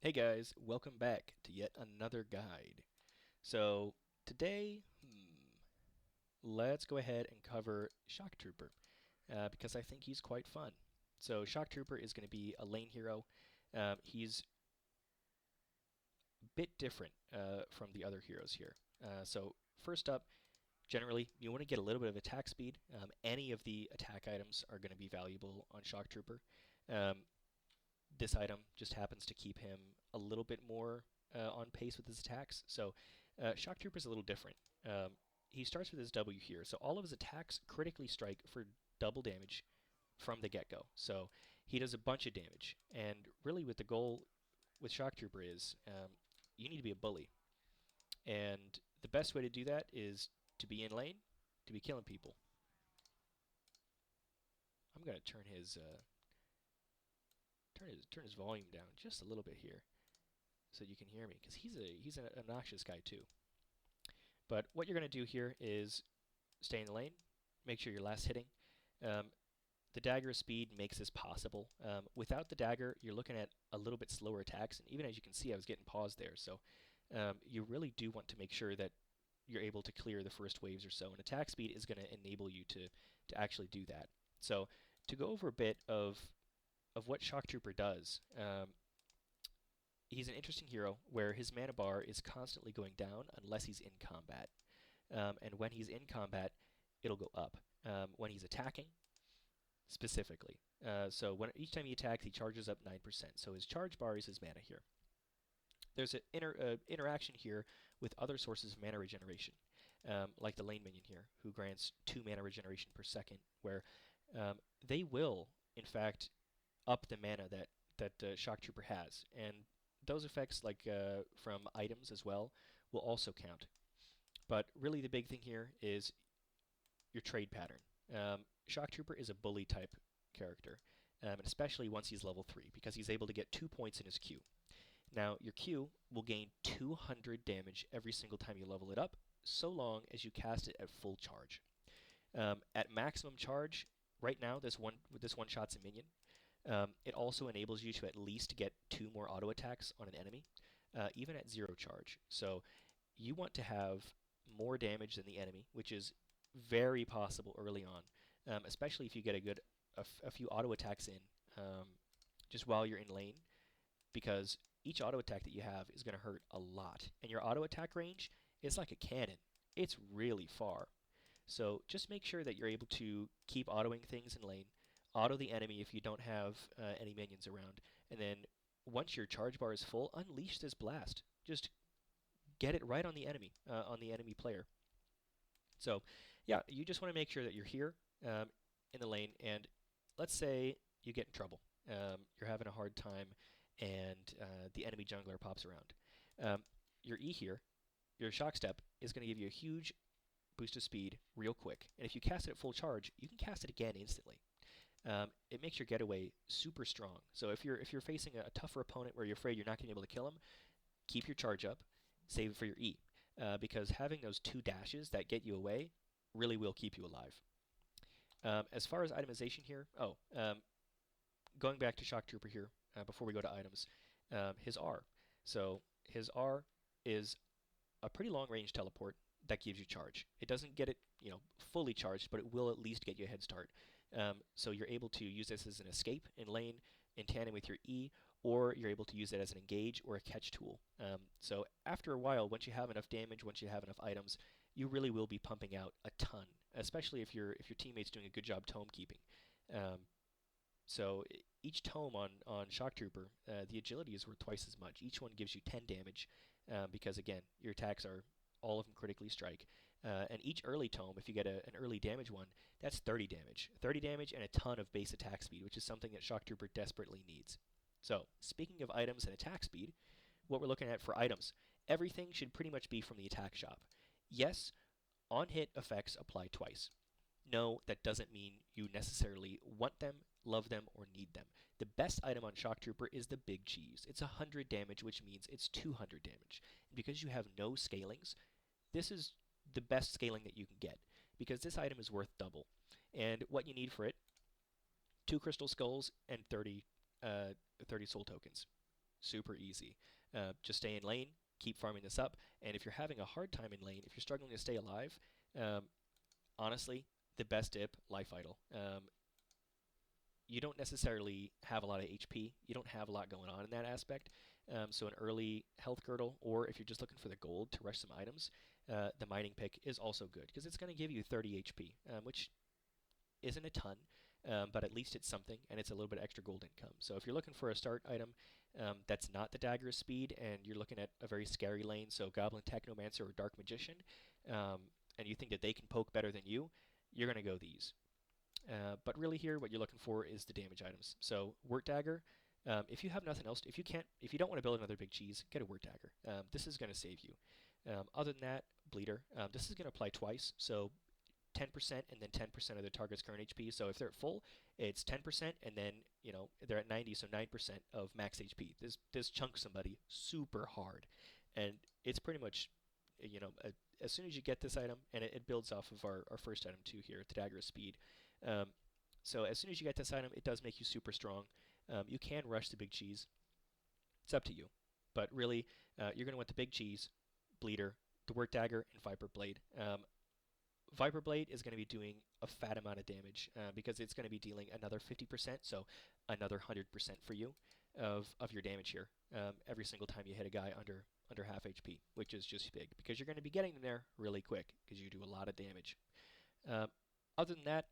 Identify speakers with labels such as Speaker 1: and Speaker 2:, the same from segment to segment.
Speaker 1: Hey guys, welcome back to yet another guide. So today, let's go ahead and cover Shock Trooper because I think he's quite fun. So Shock Trooper is going to be a lane hero. He's a bit different from the other heroes here. So first up, generally you want to get a little bit of attack speed. Any of the attack items are going to be valuable on Shock Trooper. Um, this item just happens to keep him a little bit more on pace with his attacks. So Shock Trooper is a little different. He starts with his W here, so all of his attacks critically strike for double damage from the get-go. So he does a bunch of damage, and really what the goal with Shock Trooper is you need to be a bully. And the best way to do that is to be in lane, to be killing people. I'm going to turn his volume down just a little bit here so you can hear me, because he's an obnoxious guy too. But what you're going to do here is stay in the lane, make sure you're last hitting. Um, the dagger speed makes this possible. Without the dagger, you're looking at a little bit slower attacks, and even as you can see, I was getting paused there. So you really do want to make sure that you're able to clear the first waves or so, and attack speed is going to enable you to actually do that. So to go over a bit of what Shock Trooper does, he's an interesting hero where his mana bar is constantly going down unless he's in combat. And when he's in combat, it'll go up. When he's attacking, specifically. So each time he attacks, he charges up 9%. So his charge bar is his mana here. There's an interaction here with other sources of mana regeneration, like the lane minion here, who grants 2 mana regeneration per second, where they will, in fact, up the mana that Shock Trooper has. And those effects, like from items as well, will also count. But really, the big thing here is your trade pattern. Shock Trooper is a bully type character, and especially once he's level 3, because he's able to get 2 points in his Q. Now, your Q will gain 200 damage every single time you level it up, so long as you cast it at full charge. At maximum charge, right now, this one shot's a minion. It also enables you to at least get 2 more auto attacks on an enemy, even at 0 charge. So you want to have more damage than the enemy, which is very possible early on, especially if you get a few auto attacks in just while you're in lane, because each auto attack that you have is going to hurt a lot, and your auto attack range is like a cannon. It's really far. So just make sure that you're able to keep autoing things in lane, auto the enemy if you don't have any minions around, and then once your charge bar is full, unleash this blast. Just get it right on the enemy player. So yeah, you just want to make sure that you're here in the lane, and let's say you get in trouble. You're having a hard time, and the enemy jungler pops around. Your E here, your shock step, is going to give you a huge boost of speed real quick. And if you cast it at full charge, you can cast it again instantly. It makes your getaway super strong. So if you're facing a tougher opponent where you're afraid you're not going to be able to kill him, keep your charge up, save it for your E, because having those 2 dashes that get you away really will keep you alive. As far as itemization here, going back to Shock Trooper here before we go to items, his R. So his R is a pretty long range teleport that gives you charge. It doesn't get it, fully charged, but it will at least get you a head start. So you're able to use this as an escape in lane in tandem with your E, or you're able to use it as an engage or a catch tool. So after a while, once you have enough damage, once you have enough items, you really will be pumping out a ton, especially if your teammate's doing a good job tome keeping. So each tome on Shock Trooper, the agility is worth twice as much. Each one gives you 10 damage because, again, your attacks are all of them critically strike. And each early tome, if you get an early damage one, that's 30 damage. 30 damage and a ton of base attack speed, which is something that Shock Trooper desperately needs. So, speaking of items and attack speed, what we're looking at for items, everything should pretty much be from the attack shop. Yes, on-hit effects apply twice. No, that doesn't mean you necessarily want them, love them, or need them. The best item on Shock Trooper is the Big Cheese. It's 100 damage, which means it's 200 damage. And because you have no scalings, this is the best scaling that you can get, because this item is worth double. And what you need for it, 2 crystal skulls and 30 soul tokens. super easy. Just stay in lane, keep farming this up, and if you're having a hard time in lane, if you're struggling to stay alive, um, honestly, the best dip, Life Idol. You don't necessarily have a lot of HP. You don't have a lot going on in that aspect. So an early health girdle, or if you're just looking for the gold to rush some items, the mining pick is also good because it's going to give you 30 HP, which isn't a ton, but at least it's something, and it's a little bit extra gold income. So if you're looking for a start item that's not the dagger speed, and you're looking at a very scary lane, so Goblin Technomancer or Dark Magician, and you think that they can poke better than you, you're going to go these. But really here, what you're looking for is the damage items. So Wort Dagger, if you have nothing else, if you don't want to build another big cheese, get a Wort Dagger. This is going to save you. Other than that, Bleeder, this is going to apply twice. So 10% and then 10% of the target's current HP. So if they're at full, it's 10% and then they're at 90, so 9% of max HP. This chunks somebody super hard, and it's pretty much as soon as you get this item, and it builds off of our first item too here, the Dagger of Speed. Um, so as soon as you get this item, it does make you super strong. You can rush the big cheese. It's up to you. But really, you're going to want the big cheese, Bleeder, the Wort Dagger, and Viper Blade. Viper Blade is going to be doing a fat amount of damage because it's going to be dealing another 50%, so another 100% for you of your damage here every single time you hit a guy under half HP, which is just big because you're going to be getting them there really quick because you do a lot of damage. Other than that,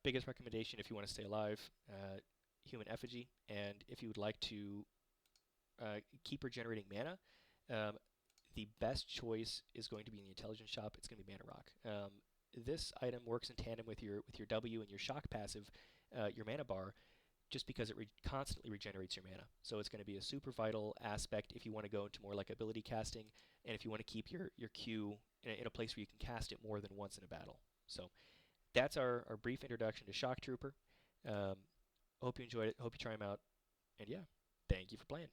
Speaker 1: biggest recommendation if you want to stay alive, Human Effigy, and if you would like to keep regenerating mana, the best choice is going to be in the Intelligence Shop. It's going to be Mana Rock. This item works in tandem with your W and your Shock passive, your mana bar, just because it constantly regenerates your mana. So it's going to be a super vital aspect if you want to go into more like ability casting, and if you want to keep your Q in a place where you can cast it more than once in a battle. So that's our brief introduction to Shock Trooper. Hope you enjoyed it. Hope you try them out. And yeah, thank you for playing.